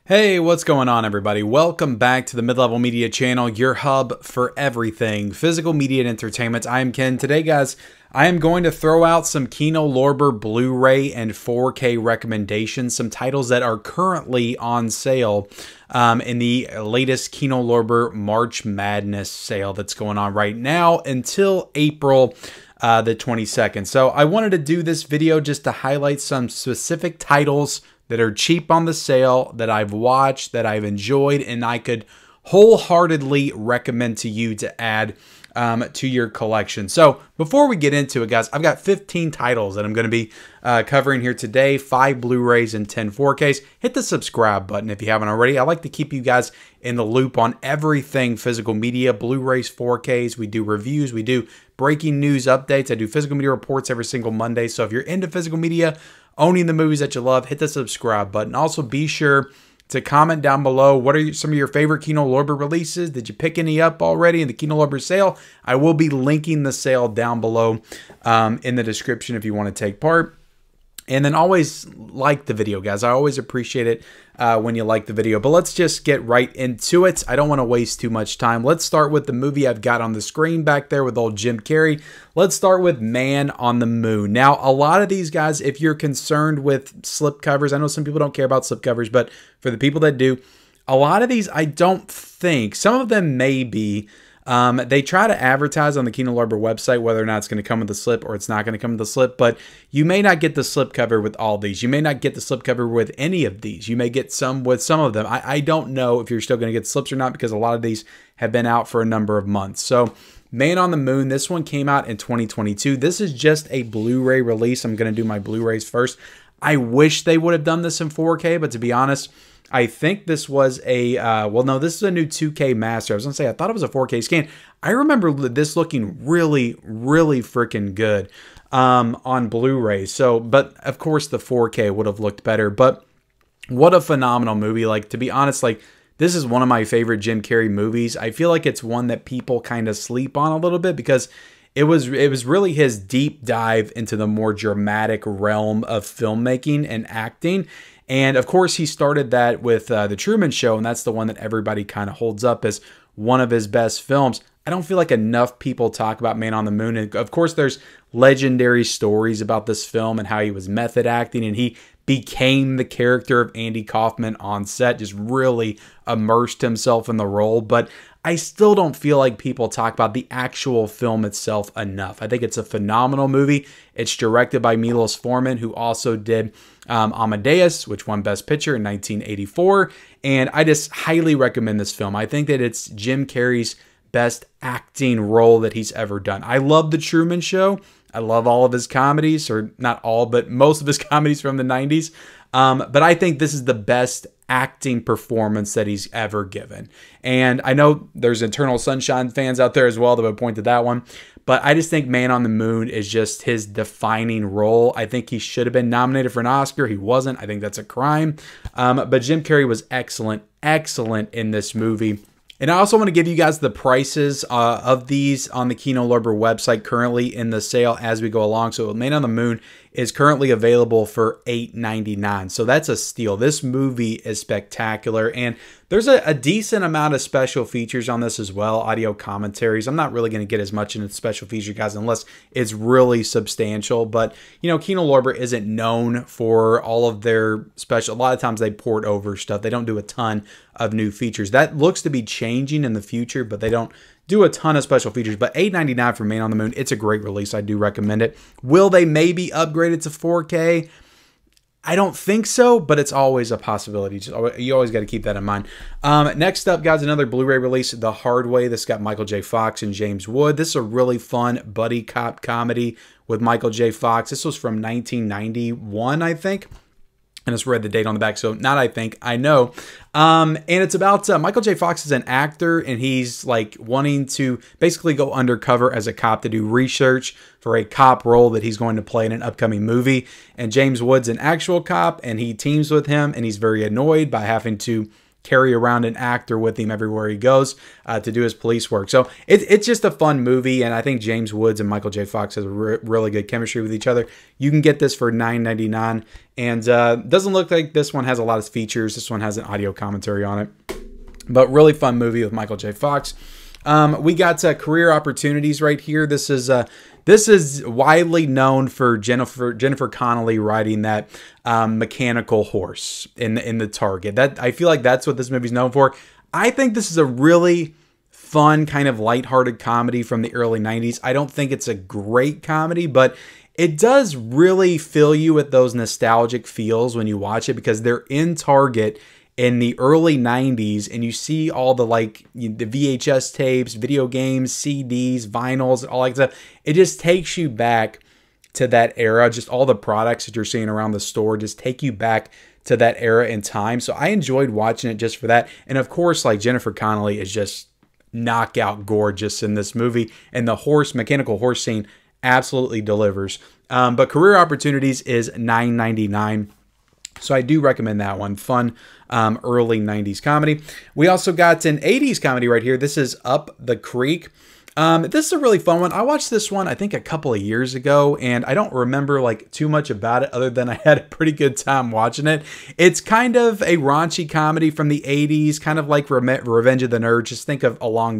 Hey, what's going on, everybody? Welcome back to the Mid-Level Media channel, your hub for everything physical media and entertainment. I am Ken. Today, guys, I am going to throw out some Kino Lorber Blu-ray and 4K recommendations, some titles that are currently on sale in the latest Kino Lorber March Madness sale that's going on right now until April the 22nd. So I wanted to do this video just to highlight some specific titles that are cheap on the sale, that I've watched, that I've enjoyed, and I could wholeheartedly recommend to you to add to your collection. So before we get into it, guys, I've got 15 titles that I'm going to be covering here today, 5 Blu-rays and 10 4Ks. Hit the subscribe button if you haven't already. I like to keep you guys in the loop on everything physical media, Blu-rays, 4Ks. We do reviews, we do breaking news updates. I do physical media reports every single Monday. So if you're into physical media, owning the movies that you love, hit the subscribe button. Also, be sure to comment down below what are some of your favorite Kino Lorber releases. Did you pick any up already in the Kino Lorber sale? I will be linking the sale down below in the description if you want to take part. And then always like the video, guys. I always appreciate it when you like the video. But let's just get right into it. I don't want to waste too much time. Let's start with the movie I've got on the screen back there with old Jim Carrey. Let's start with Man on the Moon. Now, a lot of these guys, if you're concerned with slipcovers, I know some people don't care about slipcovers, but for the people that do, a lot of these I don't think. Some of them may be. They try to advertise on the Kino Lorber website whether or not it's going to come with the slip or it's not going to come with the slip, but you may not get the slip cover with all these. You may not get the slip cover with any of these. You may get some with some of them. I don't know if you're still going to get slips or not because a lot of these have been out for a number of months. So Man on the Moon, this one came out in 2022. This is just a Blu-ray release. I'm going to do my Blu-rays first. I wish they would have done this in 4K, but to be honest, I think this was a, well, no, this is a new 2K master. I was going to say, I thought it was a 4K scan. I remember this looking really, really freaking good on Blu-ray. So, but of course the 4K would have looked better. But what a phenomenal movie. Like, to be honest, like, this is one of my favorite Jim Carrey movies. I feel like it's one that people kind of sleep on a little bit because it was really his deep dive into the more dramatic realm of filmmaking and acting. And of course, he started that with The Truman Show, and that's the one that everybody kind of holds up as one of his best films. I don't feel like enough people talk about Man on the Moon. And of course, there's legendary stories about this film and how he was method acting, and he became the character of Andy Kaufman on set, just really immersed himself in the role. But I still don't feel like people talk about the actual film itself enough. I think it's a phenomenal movie. It's directed by Milos Forman, who also did Amadeus, which won Best Picture in 1984. And I just highly recommend this film. I think that it's Jim Carrey's best acting role that he's ever done. I love The Truman Show. I love all of his comedies, or not all, but most of his comedies from the 90s. But I think this is the best acting performance that he's ever given. And I know there's Eternal Sunshine fans out there as well that would point to that one. But I just think Man on the Moon is just his defining role. I think he should have been nominated for an Oscar. He wasn't. I think that's a crime. But Jim Carrey was excellent, excellent in this movie. And I also want to give you guys the prices of these on the Kino Lorber website currently in the sale as we go along. So Man on the Moon is currently available for $8.99. So that's a steal. This movie is spectacular. And there's a decent amount of special features on this as well. Audio commentaries. I'm not really going to get as much into special features, guys, unless it's really substantial. But, you know, Kino Lorber isn't known for all of their special. A lot of times they port over stuff. They don't do a ton of new features. That looks to be changing in the future, but they don't do a ton of special features. But $8.99 for Man on the Moon, it's a great release. I do recommend it. Will they maybe upgrade it to 4K? I don't think so, but it's always a possibility. You always got to keep that in mind. Next up, guys, another Blu-ray release, The Hard Way. This got Michael J. Fox and James Wood. This is a really fun buddy cop comedy with Michael J. Fox. This was from 1991, I think. And it's read the date on the back, so not I think, I know. And it's about Michael J. Fox is an actor, and he's like wanting to basically go undercover as a cop to do research for a cop role that he's going to play in an upcoming movie. And James Wood's an actual cop, and he teams with him, and he's very annoyed by having to carry around an actor with him everywhere he goes to do his police work. So it's just a fun movie, and I think James Woods and Michael J. Fox has really good chemistry with each other. You can get this for $9.99, and doesn't look like this one has a lot of features. This one has an audio commentary on it, but really fun movie with Michael J. Fox. We got career opportunities right here. This is widely known for Jennifer Connelly riding that mechanical horse in the Target. That I feel like that's what this movie's known for. I think this is a really fun kind of lighthearted comedy from the early 90s. I don't think it's a great comedy, but it does really fill you with those nostalgic feels when you watch it, because they're in Target in the early 90s, and you see all the the VHS tapes, video games, CDs, vinyls, all that stuff. It just takes you back to that era. Just all the products that you're seeing around the store just take you back to that era in time. So I enjoyed watching it just for that. And of course, like, Jennifer Connelly is just knockout gorgeous in this movie, and the mechanical horse scene absolutely delivers. But career opportunities is $9.99. So I do recommend that one. Fun early 90s comedy. We also got an 80s comedy right here. This is Up the Creek. This is a really fun one. I watched this one, I think, a couple of years ago, and I don't remember too much about it other than I had a pretty good time watching it. It's kind of a raunchy comedy from the 80s, kind of like Revenge of the Nerds. Just think of along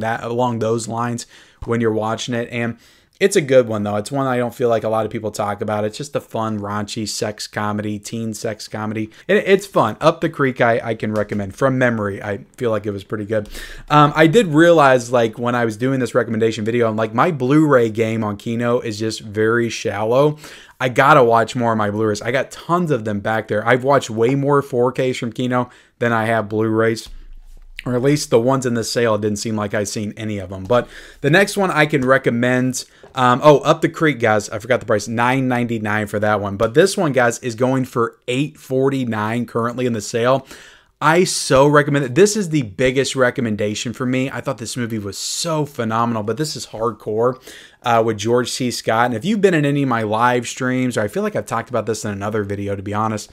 those lines when you're watching it. And it's a good one, though. It's one I don't feel like a lot of people talk about. It's just a fun, raunchy sex comedy, teen sex comedy. It's fun. Up the Creek, I can recommend. From memory, I feel like it was pretty good. I did realize, when I was doing this recommendation video, I'm like, my Blu-ray game on Kino is just very shallow. I gotta watch more of my Blu-rays. I got tons of them back there. I've watched way more 4Ks from Kino than I have Blu-rays. Or at least the ones in the sale, it didn't seem like I've seen any of them. But the next one I can recommend, Up the Creek, guys. I forgot the price, $9.99 for that one. But this one, guys, is going for $8.49 currently in the sale. I so recommend it. This is the biggest recommendation for me. I thought this movie was so phenomenal, but this is Hardcore with George C. Scott. And if you've been in any of my live streams, or I feel like I've talked about this in another video, to be honest,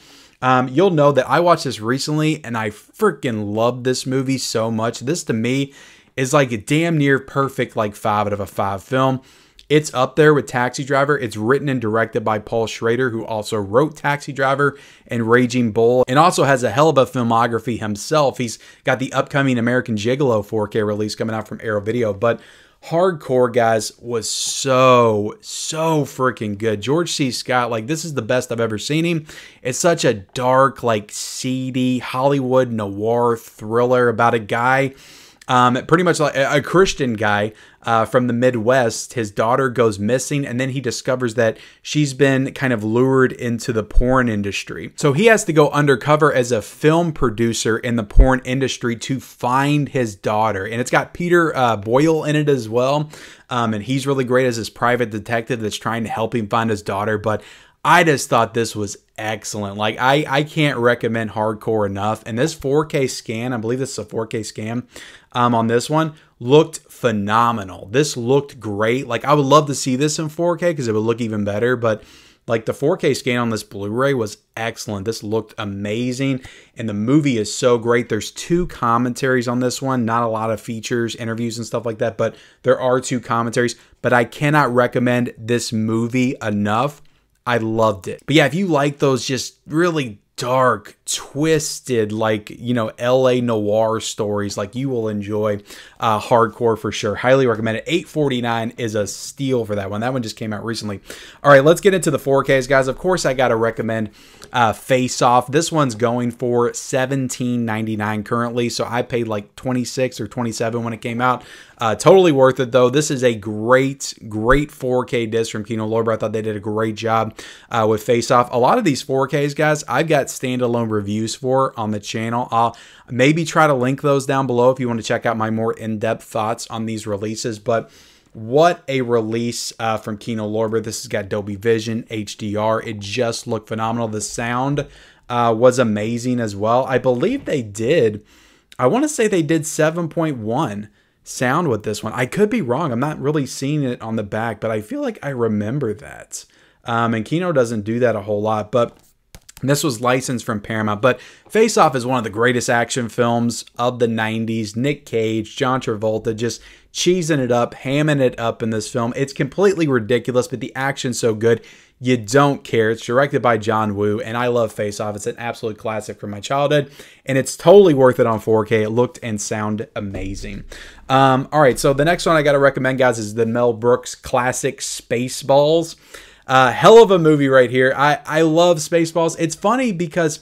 you'll know that I watched this recently, and I freaking loved this movie so much. This, to me, is like a damn near perfect 5 out of a 5 film. It's up there with Taxi Driver. It's written and directed by Paul Schrader, who also wrote Taxi Driver and Raging Bull, and also has a hell of a filmography himself. He's got the upcoming American Gigolo 4K release coming out from Arrow Video, but Hardcore, guys, was so freaking good. George C. Scott, this is the best I've ever seen him. It's such a dark, seedy Hollywood noir thriller about a guy, pretty much like a Christian guy from the Midwest. His daughter goes missing, and then he discovers that she's been kind of lured into the porn industry. So he has to go undercover as a film producer in the porn industry to find his daughter. And it's got Peter Boyle in it as well. And he's really great as this private detective that's trying to help him find his daughter. But I just thought this was excellent. I can't recommend Hardcore enough. And this 4K scan, I believe this is a 4K scan on this one, looked phenomenal. This looked great. I would love to see this in 4K because it would look even better. But the 4K scan on this Blu-ray was excellent. This looked amazing. And the movie is so great. There's 2 commentaries on this one. Not a lot of features, interviews, and stuff like that. But there are 2 commentaries. But I cannot recommend this movie enough. I loved it. But yeah, if you like those just really dark, twisted, LA noir stories, you will enjoy Hardcore for sure. Highly recommend it. $8.49 is a steal for that one. That one just came out recently. All right, let's get into the 4Ks, guys. Of course, I got to recommend Face Off. This one's going for $17.99 currently, so I paid $26 or $27 when it came out. Totally worth it, though. This is a great 4K disc from Kino Lorber. I thought they did a great job with Face Off. A lot of these 4Ks, guys, I've got standalone reviews for on the channel. I'll maybe try to link those down below if you want to check out my more in-depth thoughts on these releases. But what a release from Kino Lorber. This has got Dolby Vision, HDR. It just looked phenomenal. The sound was amazing as well. I believe they did, I want to say they did 7.1 sound with this one. I could be wrong. I'm not really seeing it on the back, but I feel like I remember that. And Kino doesn't do that a whole lot. But This was licensed from Paramount, but Face Off is one of the greatest action films of the 90s. Nick Cage, John Travolta, just cheesing it up, hamming it up in this film. It's completely ridiculous, but the action's so good, you don't care. It's directed by John Woo, and I love Face Off. It's an absolute classic from my childhood, and it's totally worth it on 4K. It looked and sounded amazing. All right, so the next one I got to recommend, guys, is the Mel Brooks classic Spaceballs. Hell of a movie right here. I love Spaceballs. It's funny because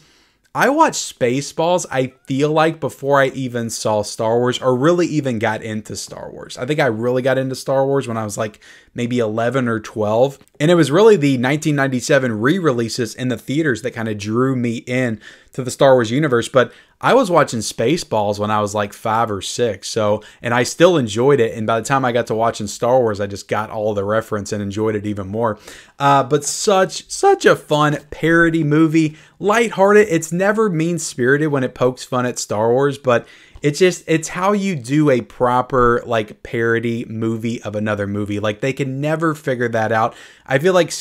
I watched Spaceballs, I feel like, before I even saw Star Wars or really even got into Star Wars. I think I really got into Star Wars when I was like maybe 11 or 12. And it was really the 1997 re-releases in the theaters that kind of drew me in to the Star Wars universe. But I was watching Spaceballs when I was like 5 or 6. So, and I still enjoyed it. And by the time I got to watching Star Wars, I just got all the reference and enjoyed it even more. But such a fun parody movie. Lighthearted. It's never mean-spirited when it pokes fun at Star Wars, but it's how you do a proper like parody movie of another movie. Like they can never figure that out. I feel like the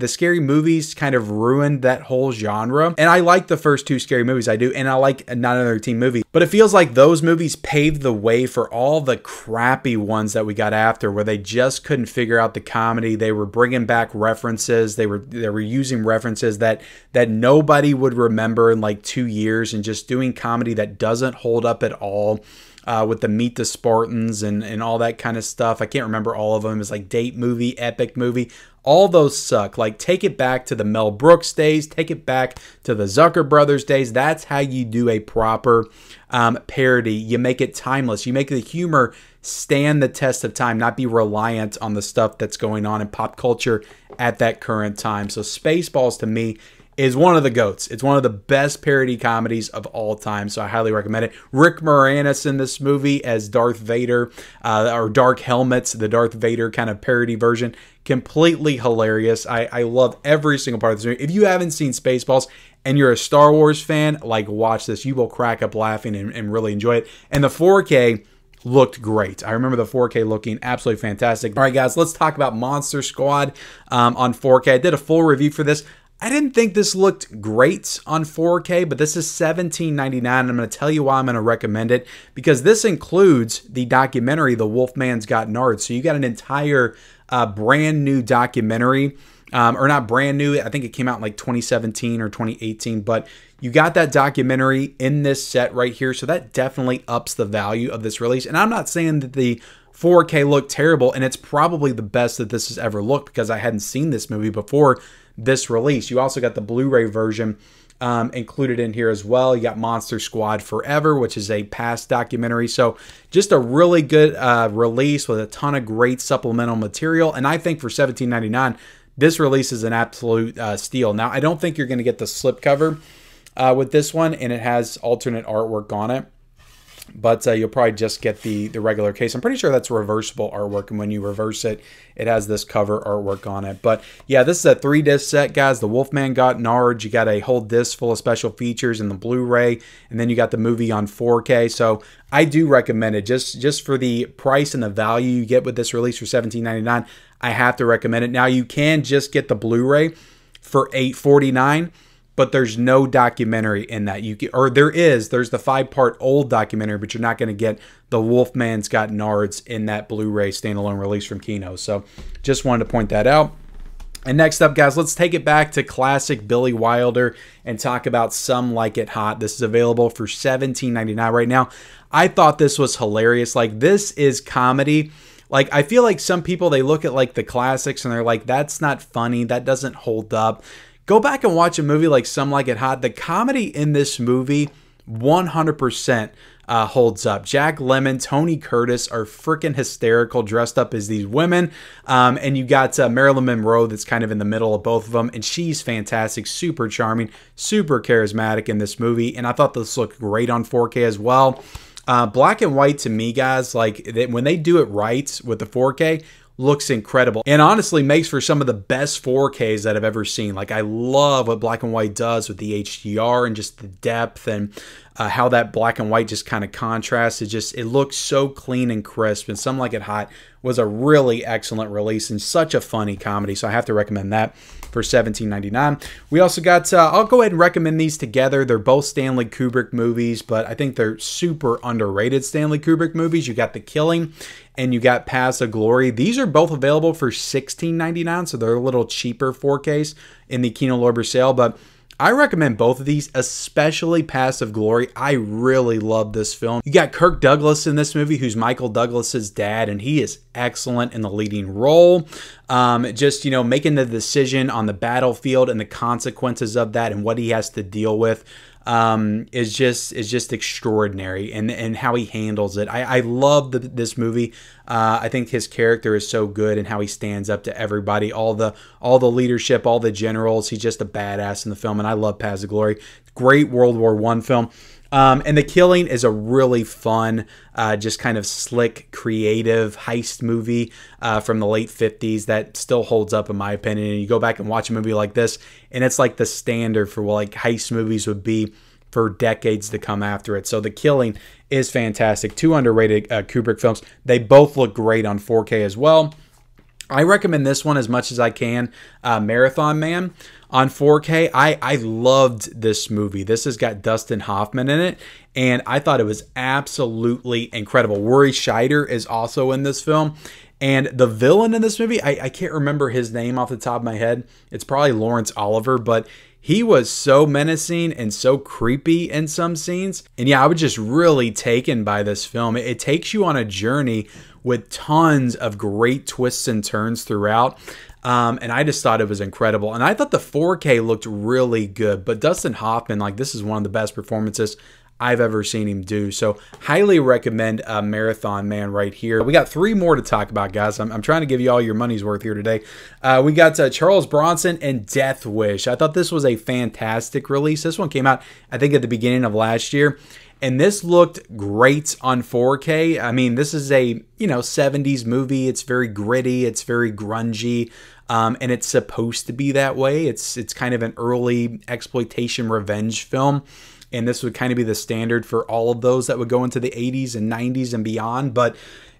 scary movies kind of ruined that whole genre. And I like the first 2 scary movies, I do, and I like Not Another Teen Movie. But it feels like those movies paved the way for all the crappy ones that we got after, where they just couldn't figure out the comedy. They were bringing back references. They were using references that nobody would remember in like 2 years, and just doing comedy that doesn't hold up at all. With the Meet the Spartans and all that kind of stuff. I can't remember all of them. It's like Date Movie, Epic Movie. All those suck. Like, take it back to the Mel Brooks days. Take it back to the Zucker Brothers days. That's how you do a proper parody. You make it timeless. You make the humor stand the test of time, not be reliant on the stuff that's going on in pop culture at that current time. So Spaceballs, to me, is one of the GOATs. It's one of the best parody comedies of all time, so I highly recommend it. Rick Moranis in this movie as Darth Vader, or Dark Helmets, the Darth Vader kind of parody version. Completely hilarious. I love every single part of this movie. If you haven't seen Spaceballs and you're a Star Wars fan, like, watch this. You will crack up laughing and really enjoy it. And the 4K looked great. I remember the 4K looking absolutely fantastic. All right, guys, let's talk about Monster Squad on 4K. I did a full review for this. I didn't think this looked great on 4K, but this is $17.99, and I'm going to tell you why I'm going to recommend it, because this includes the documentary, The Wolfman's Got Nards. So you got an entire brand new documentary, or not brand new, I think it came out in like 2017 or 2018, but you got that documentary in this set right here, so that definitely ups the value of this release. And I'm not saying that the 4K looked terrible, and it's probably the best that this has ever looked, because I hadn't seen this movie before this release. You also got the Blu-ray version included in here as well. You got Monster Squad Forever, which is a past documentary. So just a really good release with a ton of great supplemental material. And I think for $17.99, this release is an absolute steal. Now, I don't think you're going to get the slipcover with this one, and it has alternate artwork on it. But you'll probably just get the regular case. I'm pretty sure that's reversible artwork, and when you reverse it, it has this cover artwork on it. But yeah, this is a 3-disc set, guys. The Wolfman Got Nards. You got a whole disc full of special features in the Blu-ray, and then you got the movie on 4K. So I do recommend it. Just for the price and the value you get with this release for $17.99, I have to recommend it. Now, you can just get the Blu-ray for $8.49. But there's no documentary in that. There's the 5-part old documentary, but you're not going to get the Wolfman's Got Nards in that Blu-ray standalone release from Kino. So just wanted to point that out. And next up, guys, let's take it back to classic Billy Wilder and talk about Some Like It Hot. This is available for $17.99 right now. I thought this was hilarious. Like, this is comedy. Like, I feel like some people, they look at like the classics and they're like, that's not funny. That doesn't hold up. Go back and watch a movie like Some Like It Hot. The comedy in this movie 100% holds up. Jack Lemmon, Tony Curtis are freaking hysterical, dressed up as these women. And you got Marilyn Monroe that's kind of in the middle of both of them. And she's fantastic, super charming, super charismatic in this movie. And I thought this looked great on 4K as well. Black and white, to me, guys, like when they do it right with the 4K, looks incredible, and honestly makes for some of the best 4Ks that I've ever seen. Like, I love what black and white does with the HDR and just the depth, and how that black and white just kind of contrasts. It looks so clean and crisp, and Some Like It Hot was a really excellent release and such a funny comedy, so I have to recommend that for $17.99. We also got, I'll go ahead and recommend these together. They're both Stanley Kubrick movies, but I think they're super underrated Stanley Kubrick movies. You got The Killing and you got Paths of Glory. These are both available for $16.99, so they're a little cheaper 4Ks in the Kino Lorber sale, but I recommend both of these, especially Paths of Glory. I really love this film. You got Kirk Douglas in this movie, who's Michael Douglas's dad, and he is excellent in the leading role. Just, you know, making the decision on the battlefield and the consequences of that and what he has to deal with is just extraordinary, and how he handles it. I love this movie. I think his character is so good, and how he stands up to everybody, all the leadership, all the generals. He's just a badass in the film, and I love Paths of Glory. Great World War I film. And The Killing is a really fun, just kind of slick, creative heist movie from the late 50s that still holds up in my opinion. And you go back and watch a movie like this, and it's like the standard for what like heist movies would be for decades to come after it. So The Killing is fantastic. Two underrated Kubrick films. They both look great on 4K as well. I recommend this one as much as I can, Marathon Man on 4K. I loved this movie. This has got Dustin Hoffman in it, and I thought it was absolutely incredible. Rory Scheider is also in this film, and the villain in this movie, I can't remember his name off the top of my head. It's probably Lawrence Oliver, but he was so menacing and so creepy in some scenes. And yeah, I was just really taken by this film. It takes you on a journey with tons of great twists and turns throughout. And I just thought it was incredible. And I thought the 4K looked really good. But Dustin Hoffman, like, this is one of the best performances I've ever seen him do. So highly recommend Marathon Man right here. We got three more to talk about, guys. I'm trying to give you all your money's worth here today. We got Charles Bronson and Death Wish. I thought this was a fantastic release. This one came out, I think, at the beginning of last year. And this looked great on 4K. I mean, this is a, 70s movie. It's very gritty. It's very grungy. And it's supposed to be that way. It's kind of an early exploitation revenge film. And this would kind of be the standard for all of those that would go into the 80s and 90s and beyond. But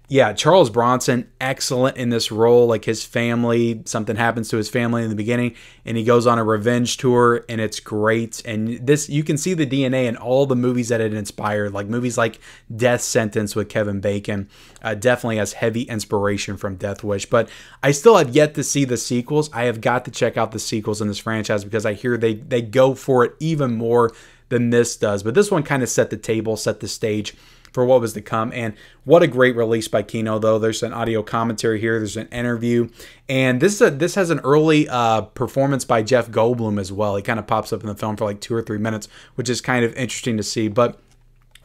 yeah, Charles Bronson, excellent in this role. Like, his family, something happens to his family in the beginning, and he goes on a revenge tour, and it's great. And this, you can see the DNA in all the movies that it inspired, like movies like Death Sentence with Kevin Bacon. Definitely has heavy inspiration from Death Wish. But I still have yet to see the sequels. I have got to check out the sequels in this franchise, because I hear they go for it even more than this does. But this one kind of set the table, set the stage for what was to come. And what a great release by Kino, though. There's an audio commentary here. There's an interview. And this has an early performance by Jeff Goldblum as well. He kind of pops up in the film for like 2 or 3 minutes, which is kind of interesting to see. But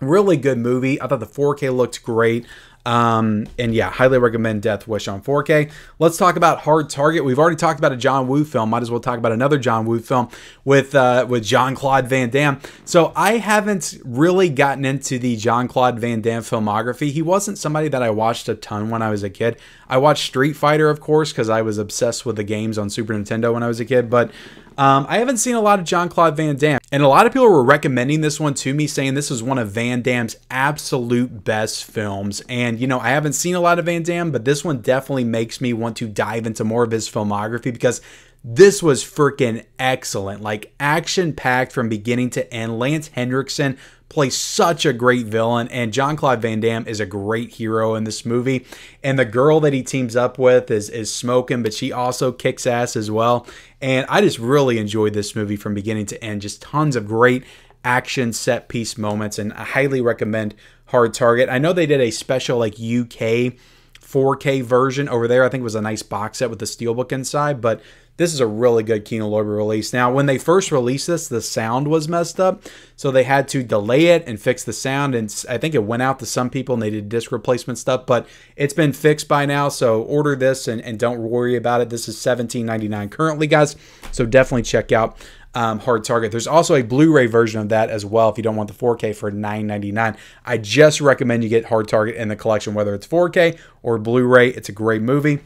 really good movie. I thought the 4K looked great. And yeah, highly recommend Death Wish on 4K. Let's talk about Hard Target. We've already talked about a John Woo film. Might as well talk about another John Woo film with Jean-Claude Van Damme. So I haven't really gotten into the Jean-Claude Van Damme filmography. He wasn't somebody that I watched a ton when I was a kid. I watched Street Fighter, of course, because I was obsessed with the games on Super Nintendo when I was a kid. But I haven't seen a lot of Jean-Claude Van Damme. And a lot of people were recommending this one to me, saying this is one of Van Damme's absolute best films. And, I haven't seen a lot of Van Damme, but this one definitely makes me want to dive into more of his filmography, because this was freaking excellent. Like, action-packed from beginning to end. Lance Henriksen plays such a great villain, and Jean-Claude Van Damme is a great hero in this movie. And the girl that he teams up with is smoking, but she also kicks ass as well. And I just really enjoyed this movie from beginning to end. Just tons of great action set piece moments, and I highly recommend Hard Target. I know they did a special like UK 4K version over there. I think it was a nice box set with the steelbook inside, but this is a really good Kino Lorber release. Now, when they first released this, the sound was messed up, so they had to delay it and fix the sound, and I think it went out to some people and they did disc replacement stuff, but it's been fixed by now, so order this and don't worry about it. This is $17.99 currently, guys, so definitely check out Hard Target. There's also a Blu-ray version of that as well if you don't want the 4K for $9.99. I just recommend you get Hard Target in the collection, whether it's 4K or Blu-ray. It's a great movie.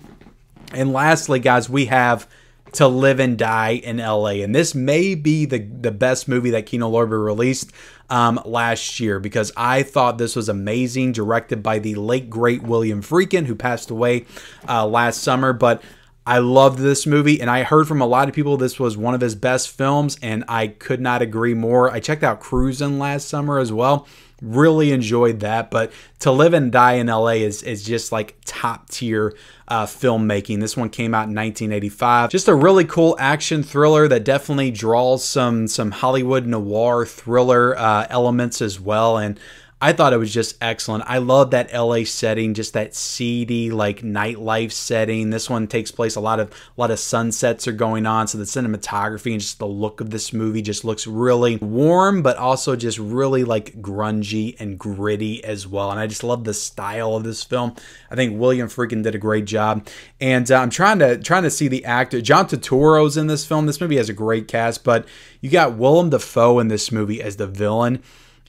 And lastly, guys, we have To Live and Die in LA. And this may be the best movie that Kino Lorber released last year, because I thought this was amazing, directed by the late great William Friedkin, who passed away last summer. But I loved this movie, and I heard from a lot of people this was one of his best films, and I could not agree more. I checked out Cruisin' last summer as well. Really enjoyed that. But To Live and Die in LA is just like top tier filmmaking. This one came out in 1985. Just a really cool action thriller that definitely draws some Hollywood noir thriller elements as well. And I thought it was just excellent. I love that LA setting, just that seedy like nightlife setting. This one takes place a lot of sunsets are going on, so the cinematography and just the look of this movie just looks really warm, but also just really like grungy and gritty as well. And I just love the style of this film. I think William Friedkin did a great job. And I'm trying to see the actor. John Turturro's in this film. This movie has a great cast, but you got Willem Dafoe in this movie as the villain.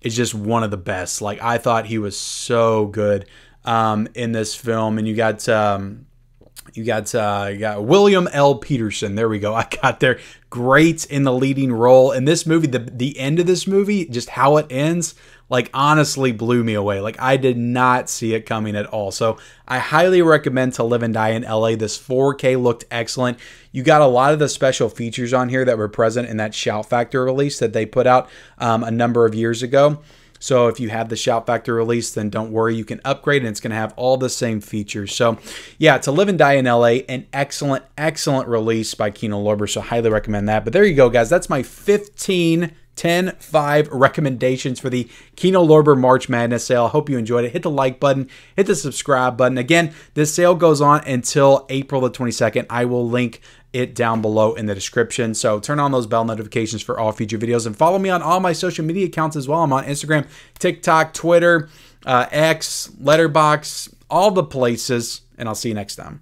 Is just one of the best. Like, I thought he was so good in this film. And you got William L. Peterson. There we go. I got there. Great in the leading role. In this movie, the end of this movie, just how it ends, like, honestly blew me away. Like, I did not see it coming at all. So I highly recommend To Live and Die in LA. This 4K looked excellent. You got a lot of the special features on here that were present in that Shout Factor release that they put out a number of years ago. So if you have the Shout Factor release, then don't worry, you can upgrade and it's going to have all the same features. So yeah, To Live and Die in LA, an excellent, excellent release by Kino Lorber. So highly recommend that. But there you go, guys. That's my 15 10-5 recommendations for the Kino Lorber March Madness sale. I hope you enjoyed it. Hit the like button, hit the subscribe button. Again, this sale goes on until April the 22nd. I will link it down below in the description. So turn on those bell notifications for all future videos and follow me on all my social media accounts as well. I'm on Instagram, TikTok, Twitter, X, Letterboxd, all the places, and I'll see you next time.